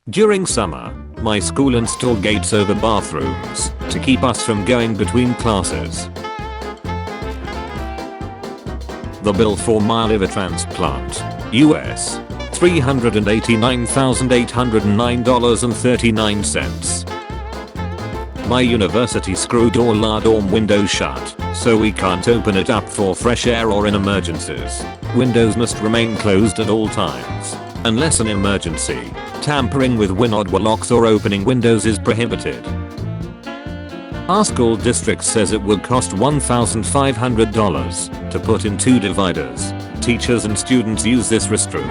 During summer, my school installed gates over bathrooms to keep us from going between classes. The bill for my liver transplant, US, $389,809.39. My university screwed all our dorm windows shut, so we can't open it up for fresh air or in emergencies. Windows must remain closed at all times. Unless an emergency, tampering with window locks or opening windows is prohibited. Our school district says it will cost $1,500 to put in 2 dividers. Teachers and students use this restroom.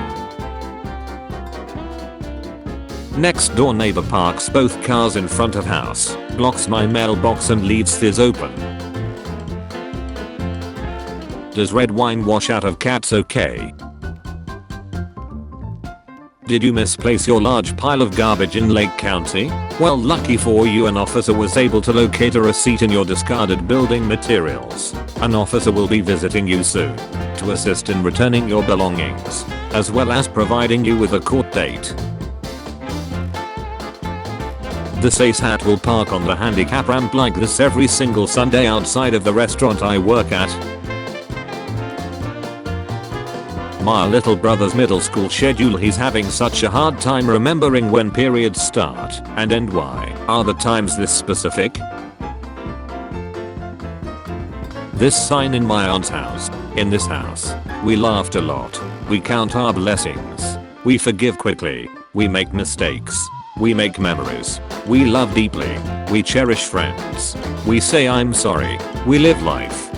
Next door neighbor parks both cars in front of house, blocks my mailbox and leaves this open. Does red wine wash out of cats okay? Did you misplace your large pile of garbage in Lake County? Well, lucky for you, an officer was able to locate a receipt in your discarded building materials. An officer will be visiting you soon to assist in returning your belongings, as well as providing you with a court date. This ace hat will park on the handicap ramp like this every single Sunday outside of the restaurant I work at. My little brother's middle school schedule, he's having such a hard time remembering when periods start and end. Why are the times this specific? This sign in my aunt's house. In this house, we laughed a lot. We count our blessings. We forgive quickly. We make mistakes. We make memories. We love deeply. We cherish friends. We say I'm sorry. We live life.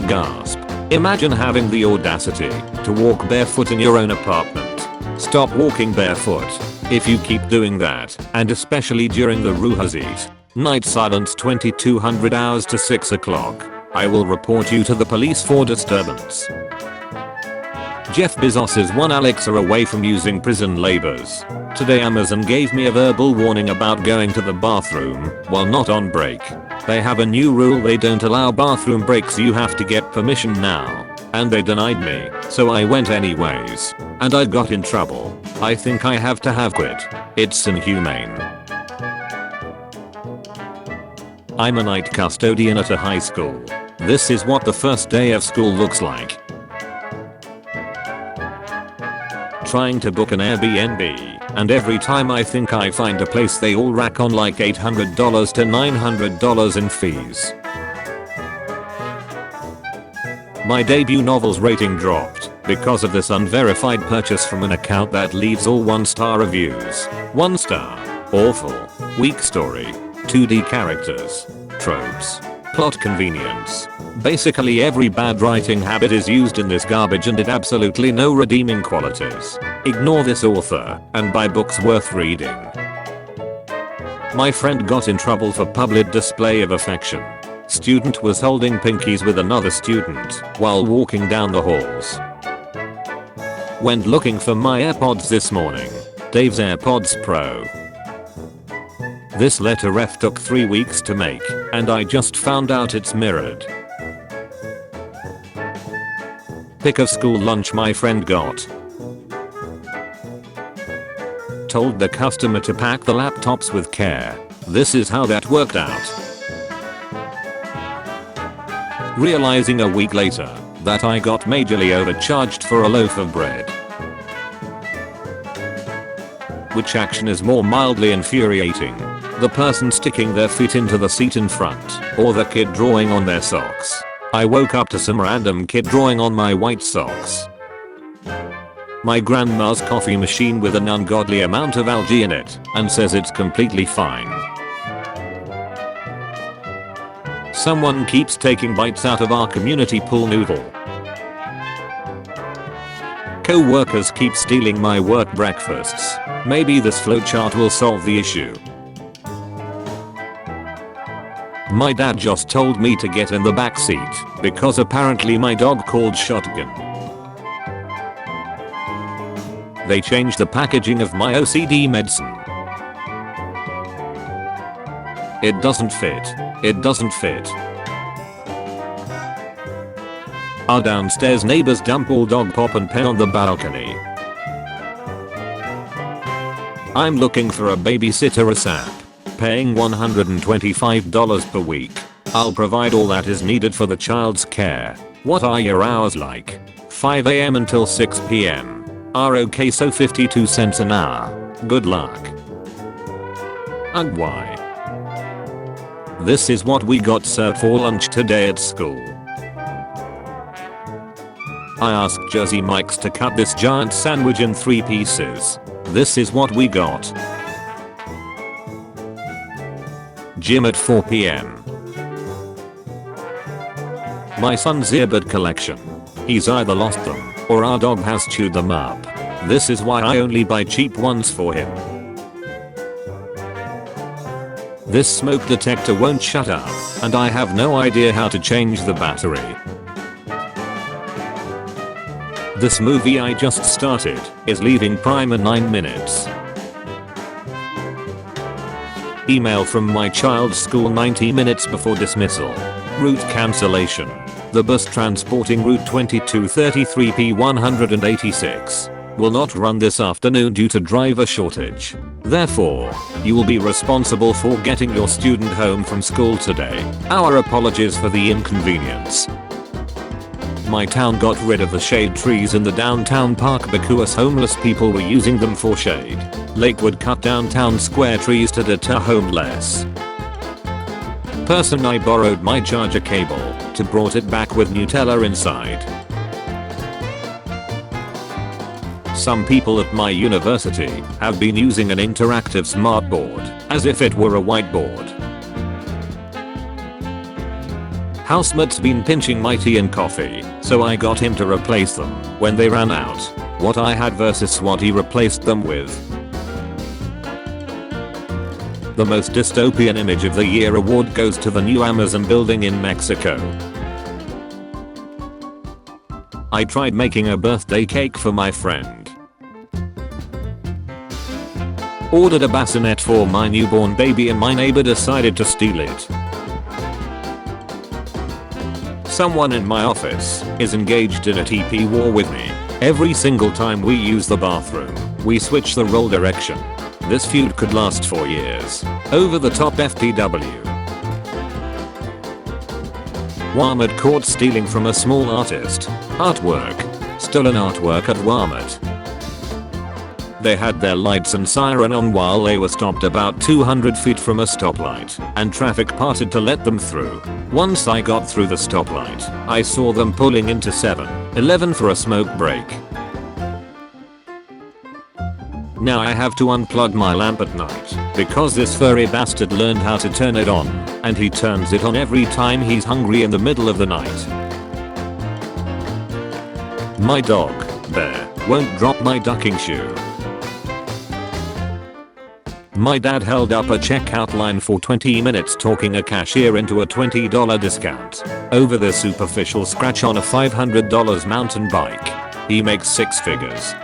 Gasp. Imagine having the audacity to walk barefoot in your own apartment. Stop walking barefoot. If you keep doing that, and especially during the Ruhazit, night silence 2200 hours to 6 o'clock, I will report you to the police for disturbance. Jeff Bezos is 1 Alexa away from using prison labors. Today Amazon gave me a verbal warning about going to the bathroom while not on break. They have a new rule, they don't allow bathroom breaks, you have to get permission now. And they denied me, so I went anyways. And I got in trouble. I think I have to have quit. It's inhumane. I'm a night custodian at a high school. This is what the first day of school looks like. Trying to book an Airbnb, and every time I think I find a place they all rack on like $800 to $900 in fees. My debut novel's rating dropped because of this unverified purchase from an account that leaves all 1-star reviews. 1 star. Awful. Weak story. 2D characters. Tropes. Plot convenience. Basically every bad writing habit is used in this garbage and it absolutely no redeeming qualities. Ignore this author and buy books worth reading. My friend got in trouble for public display of affection. Student was holding pinkies with another student while walking down the halls. Went looking for my AirPods this morning. Dave's AirPods Pro. This letter ref took 3 weeks to make, and I just found out it's mirrored. Pick of school lunch my friend got. Told the customer to pack the laptops with care. This is how that worked out. Realizing a week later that I got majorly overcharged for a loaf of bread. Which action is more mildly infuriating? The person sticking their feet into the seat in front, or the kid drawing on their socks? I woke up to some random kid drawing on my white socks. My grandma's coffee machine with an ungodly amount of algae in it, and says it's completely fine. Someone keeps taking bites out of our community pool noodle. Co-workers keep stealing my work breakfasts. Maybe this flowchart will solve the issue. My dad just told me to get in the back seat because apparently my dog called shotgun. They changed the packaging of my OCD medicine. It doesn't fit. It doesn't fit. Our downstairs neighbors dump all dog pop and pen on the balcony. I'm looking for a babysitter ASAP. Paying $125 per week. I'll provide all that is needed for the child's care. What are your hours like? 5 AM until 6 PM. Okay, so 52 cents an hour. Good luck. And why? This is what we got served for lunch today at school. I asked Jersey Mike's to cut this giant sandwich in 3 pieces. This is what we got. Gym at 4 PM. My son's earbud collection. He's either lost them, or our dog has chewed them up. This is why I only buy cheap ones for him. This smoke detector won't shut up, and I have no idea how to change the battery. This movie I just started is leaving Prime in 9 minutes. Email from my child's school 90 minutes before dismissal. Route cancellation. The bus transporting Route 2233P 186 will not run this afternoon due to driver shortage. Therefore, you will be responsible for getting your student home from school today. Our apologies for the inconvenience. My town got rid of the shade trees in the downtown park because homeless people were using them for shade. Lakewood cut downtown square trees to deter homeless. Person I borrowed my charger cable to brought it back with Nutella inside. Some people at my university have been using an interactive smartboard as if it were a whiteboard. Housemate's been pinching my tea and coffee, so I got him to replace them when they ran out. What I had versus what he replaced them with. The most dystopian image of the year award goes to the new Amazon building in Mexico. I tried making a birthday cake for my friend. Ordered a bassinet for my newborn baby and my neighbor decided to steal it. Someone in my office is engaged in a TP war with me. Every single time we use the bathroom, we switch the roll direction. This feud could last for years. Over the top FTW. Walmart caught stealing from a small artist. Artwork. Stolen artwork at Walmart. They had their lights and siren on while they were stopped about 200 feet from a stoplight, and traffic parted to let them through. Once I got through the stoplight, I saw them pulling into 7-Eleven for a smoke break. Now I have to unplug my lamp at night because this furry bastard learned how to turn it on, and he turns it on every time he's hungry in the middle of the night. My dog, Bear, won't drop my ducking shoe. My dad held up a checkout line for 20 minutes talking a cashier into a $20 discount over the superficial scratch on a $500 mountain bike. He makes 6 figures.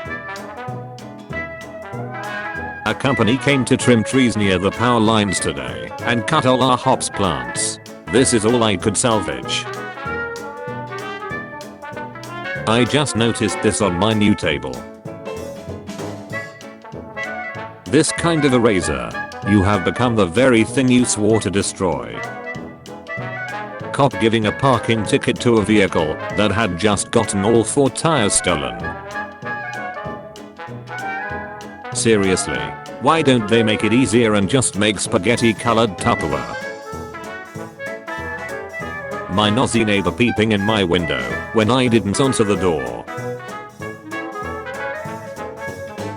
A company came to trim trees near the power lines today and cut all our hops plants. This is all I could salvage. I just noticed this on my new table. This kind of eraser. You have become the very thing you swore to destroy. Cop giving a parking ticket to a vehicle that had just gotten all 4 tires stolen. Seriously, why don't they make it easier and just make spaghetti colored Tupperware? My nosy neighbor peeping in my window when I didn't answer the door.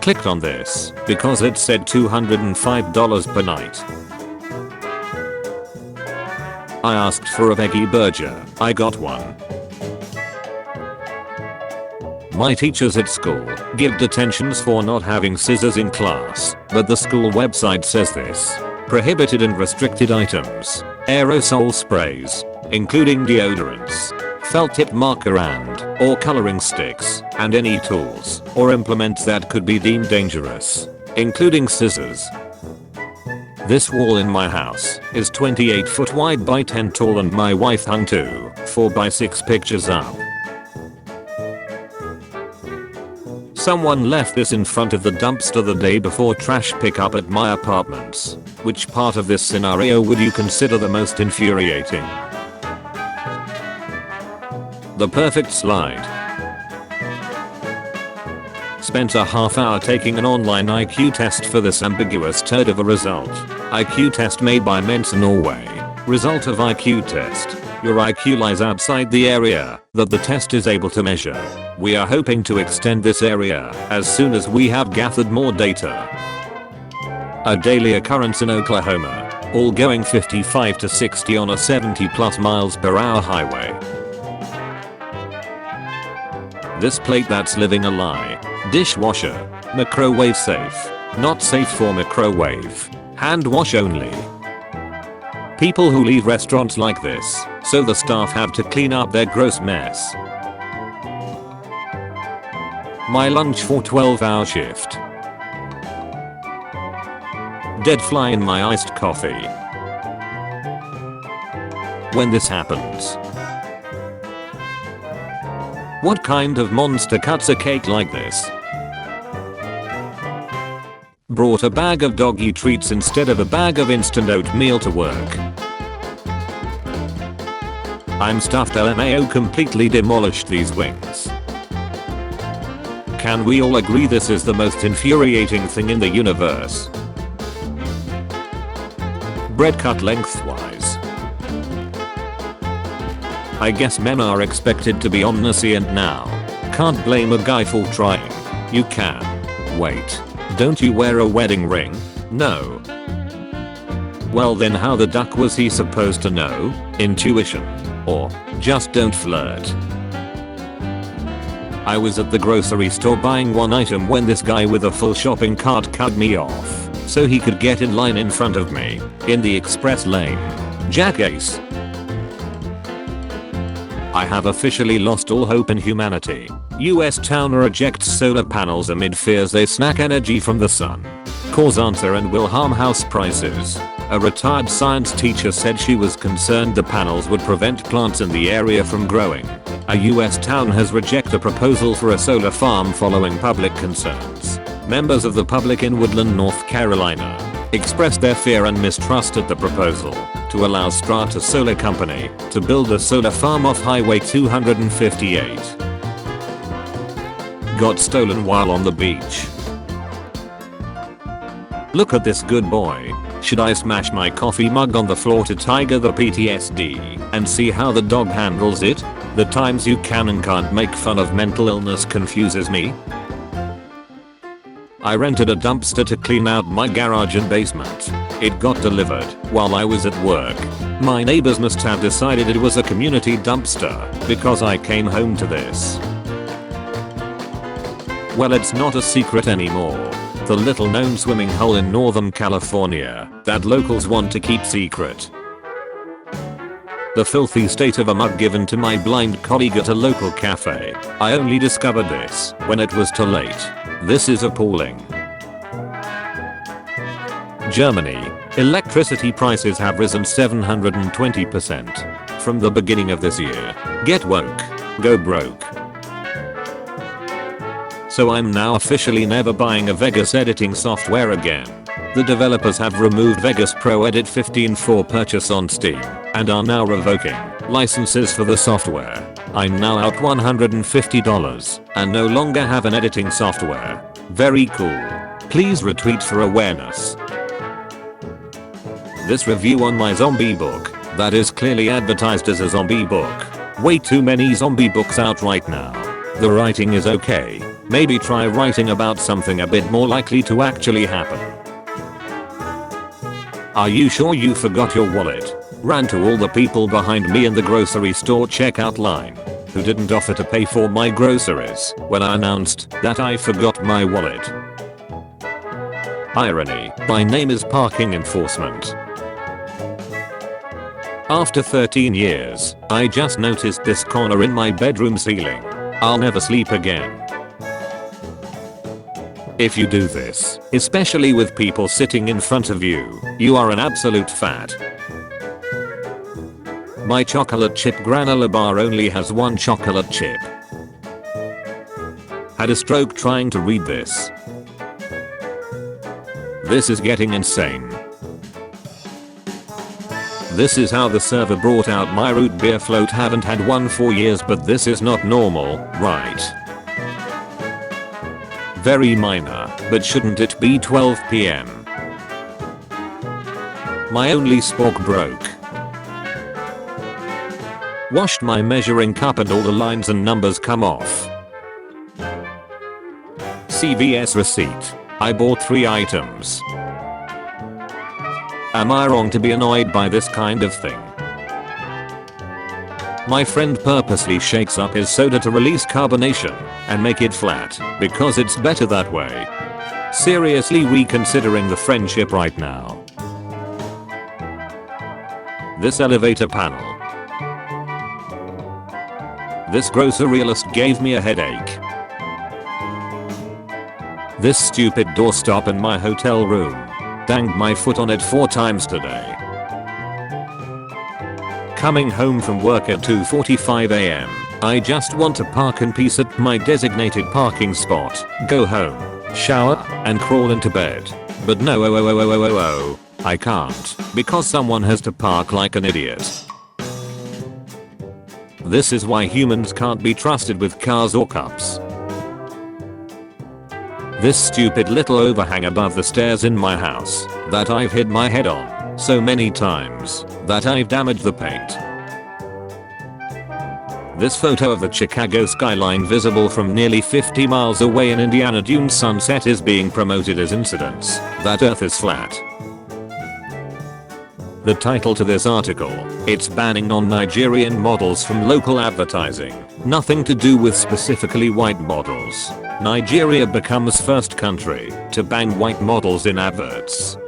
Clicked on this because it said $205 per night. I asked for a veggie burger. I got one. My teachers at school give detentions for not having scissors in class, but the school website says this. Prohibited and restricted items. Aerosol sprays, including deodorants, felt tip marker and or coloring sticks, and any tools or implements that could be deemed dangerous, including scissors. This wall in my house is 28 foot wide by 10 tall and my wife hung 2 4x6 pictures up. Someone left this in front of the dumpster the day before trash pickup at my apartments. Which part of this scenario would you consider the most infuriating? The perfect slide. Spent a half hour taking an online IQ test for this ambiguous turd of a result. IQ test made by Mensa Norway. Result of IQ test. Your IQ lies outside the area that the test is able to measure. We are hoping to extend this area as soon as we have gathered more data. A daily occurrence in Oklahoma. All going 55 to 60 on a 70+ miles per hour highway. This plate that's living a lie. Dishwasher. Microwave safe. Not safe for microwave. Hand wash only. People who leave restaurants like this, so the staff have to clean up their gross mess. My lunch for 12-hour shift. Dead fly in my iced coffee. When this happens. What kind of monster cuts a cake like this? Brought a bag of doggy treats instead of a bag of instant oatmeal to work. I'm stuffed. LMAO completely demolished these wings. Can we all agree this is the most infuriating thing in the universe? Bread cut lengthwise. I guess men are expected to be omniscient now. Can't blame a guy for trying. You can. Wait. Don't you wear a wedding ring? No. Well then how the duck was he supposed to know? Intuition. Or just don't flirt. I was at the grocery store buying one item when this guy with a full shopping cart cut me off so he could get in line in front of me in the express lane. Jackass. I have officially lost all hope in humanity. US town rejects solar panels amid fears they snack energy from the sun. Cause answer and will harm house prices. A retired science teacher said she was concerned the panels would prevent plants in the area from growing. A US town has rejected a proposal for a solar farm following public concerns. Members of the public in Woodland, North Carolina, expressed their fear and mistrust at the proposal to allow Strata Solar Company to build a solar farm off Highway 258. Got stolen while on the beach. Look at this good boy. Should I smash my coffee mug on the floor to trigger the PTSD and see how the dog handles it? The times you can and can't make fun of mental illness confuses me. I rented a dumpster to clean out my garage and basement. It got delivered while I was at work. My neighbors must have decided it was a community dumpster because I came home to this. Well, it's not a secret anymore. The little known swimming hole in Northern California that locals want to keep secret. The filthy state of a mug given to my blind colleague at a local cafe. I only discovered this when it was too late. This is appalling. Germany. Electricity prices have risen 720% from the beginning of this year. Get woke. Go broke. So I'm now officially never buying a Vegas editing software again. The developers have removed Vegas Pro Edit 15 for purchase on Steam and are now revoking licenses for the software. I'm now out $150 and no longer have an editing software. Very cool. Please retweet for awareness. This review on my zombie book that is clearly advertised as a zombie book. Way too many zombie books out right now. The writing is okay. Maybe try writing about something a bit more likely to actually happen. Are you sure you forgot your wallet? Ran to all the people behind me in the grocery store checkout line who didn't offer to pay for my groceries when I announced that I forgot my wallet. Irony. My name is parking enforcement. After 13 years, I just noticed this corner in my bedroom ceiling. I'll never sleep again. If you do this, especially with people sitting in front of you, you are an absolute fat. My chocolate chip granola bar only has one chocolate chip. Had a stroke trying to read this. This is getting insane. This is how the server brought out my root beer float. Haven't had one for years, but this is not normal, right? Very minor, but shouldn't it be 12 PM? My only spork broke. Washed my measuring cup and all the lines and numbers come off. CVS receipt. I bought 3 items. Am I wrong to be annoyed by this kind of thing? My friend purposely shakes up his soda to release carbonation and make it flat because it's better that way. Seriously reconsidering the friendship right now. This elevator panel. This groceryalist gave me a headache. This stupid doorstop in my hotel room. Banged my foot on it 4 times today. Coming home from work at 2:45 AM. I just want to park in peace at my designated parking spot, go home, shower, and crawl into bed. But no, I can't, because someone has to park like an idiot. This is why humans can't be trusted with cars or cups. This stupid little overhang above the stairs in my house that I've hit my head on so many times that I've damaged the paint. This photo of the Chicago skyline visible from nearly 50 miles away in Indiana Dunes sunset is being promoted as incidents that Earth is flat. The title to this article, it's banning non-Nigerian models from local advertising. Nothing to do with specifically white models. Nigeria becomes first country to ban white models in adverts.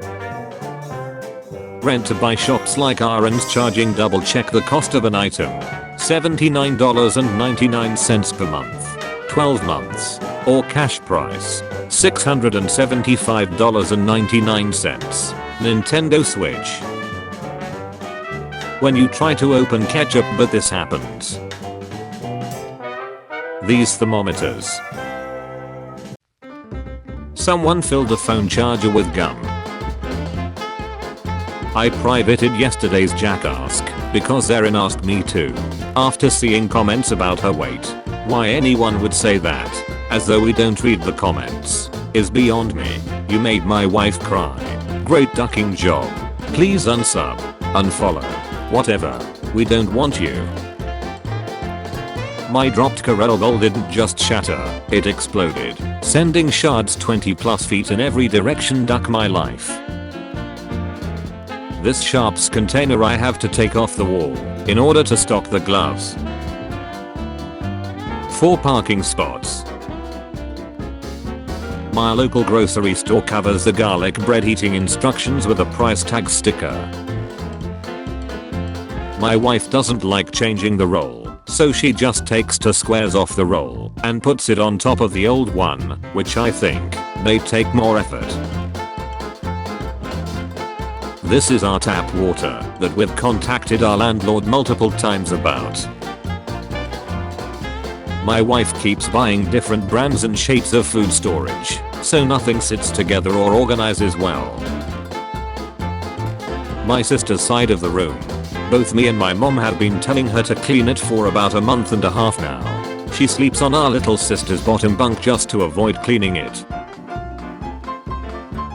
Rent to buy shops like Aaron's charging double check the cost of an item. $79.99 per month. 12 months. Or cash price. $675.99. Nintendo Switch. When you try to open ketchup but this happens. These thermometers. Someone filled a phone charger with gum. I privated yesterday's Jack Ask because Erin asked me to. After seeing comments about her weight. Why anyone would say that, as though we don't read the comments, is beyond me. You made my wife cry. Great ducking job. Please unsub, unfollow, whatever. We don't want you. My dropped Corel bowl didn't just shatter, it exploded, sending shards 20 plus feet in every direction. Duck my life. This sharps container I have to take off the wall in order to stock the gloves. 4 parking spots. My local grocery store covers the garlic bread eating instructions with a price tag sticker. My wife doesn't like changing the roll, so she just takes 2 squares off the roll and puts it on top of the old one, which I think may take more effort. This is our tap water that we've contacted our landlord multiple times about. My wife keeps buying different brands and shapes of food storage, so nothing sits together or organizes well. My sister's side of the room. Both me and my mom have been telling her to clean it for about a month and a half now. She sleeps on our little sister's bottom bunk just to avoid cleaning it.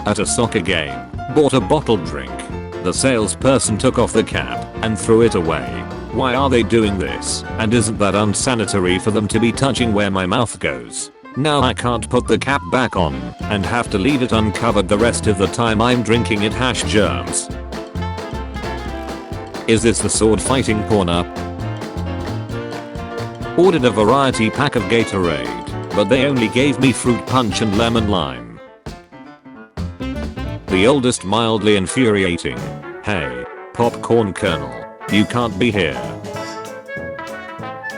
At a soccer game, bought a bottled drink. The salesperson took off the cap and threw it away. Why are they doing this? And isn't that unsanitary for them to be touching where my mouth goes? Now I can't put the cap back on and have to leave it uncovered the rest of the time I'm drinking it. Germs. Is this the sword fighting corner? Ordered a variety pack of Gatorade, but they only gave me fruit punch and lemon lime. The oldest mildly infuriating. Hey, popcorn kernel, you can't be here.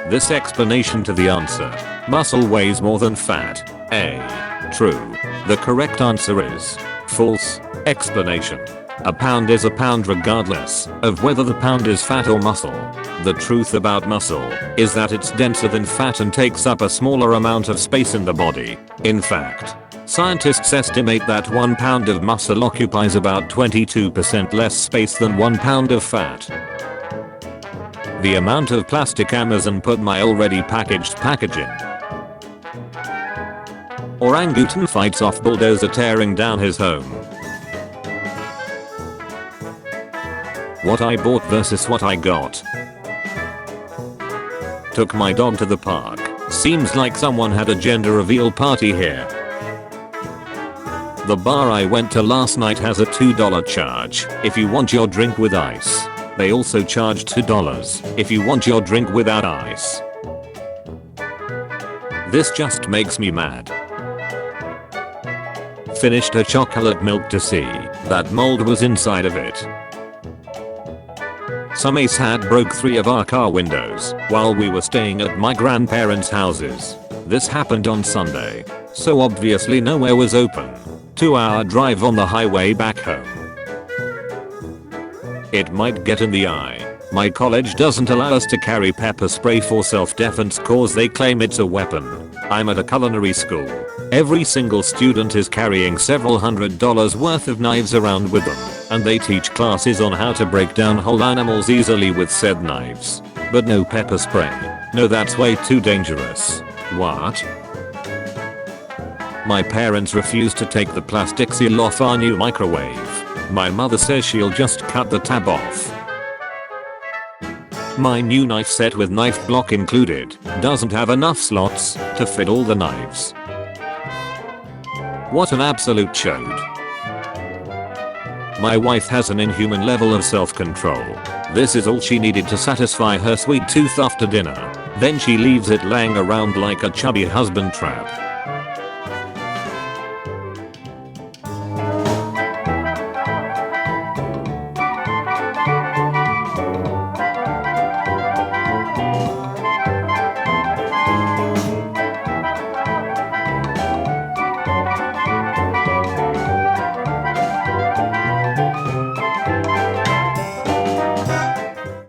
This explanation to the answer. Muscle weighs more than fat. A. True. The correct answer is false. Explanation. A pound is a pound regardless of whether the pound is fat or muscle. The truth about muscle is that it's denser than fat and takes up a smaller amount of space in the body. In fact, scientists estimate that 1 pound of muscle occupies about 22% less space than 1 pound of fat. The amount of plastic Amazon put my already packaged package in. Orangutan fights off bulldozer tearing down his home. What I bought versus what I got. Took my dog to the park. Seems like someone had a gender reveal party here. The bar I went to last night has a $2 charge if you want your drink with ice. They also charge $2 if you want your drink without ice. This just makes me mad. Finished a chocolate milk to see that mold was inside of it. Some asshat broke 3 of our car windows while we were staying at my grandparents' houses. This happened on Sunday, so obviously nowhere was open. 2-hour drive on the highway back home. It might get in the eye. My college doesn't allow us to carry pepper spray for self-defense cause they claim it's a weapon. I'm at a culinary school. Every single student is carrying several $100s worth of knives around with them, and they teach classes on how to break down whole animals easily with said knives. But no pepper spray. No, that's way too dangerous. What? My parents refuse to take the plastic seal off our new microwave. My mother says she'll just cut the tab off. My new knife set with knife block included doesn't have enough slots to fit all the knives. What an absolute chode. My wife has an inhuman level of self-control. This is all she needed to satisfy her sweet tooth after dinner. Then she leaves it laying around like a chubby husband trap.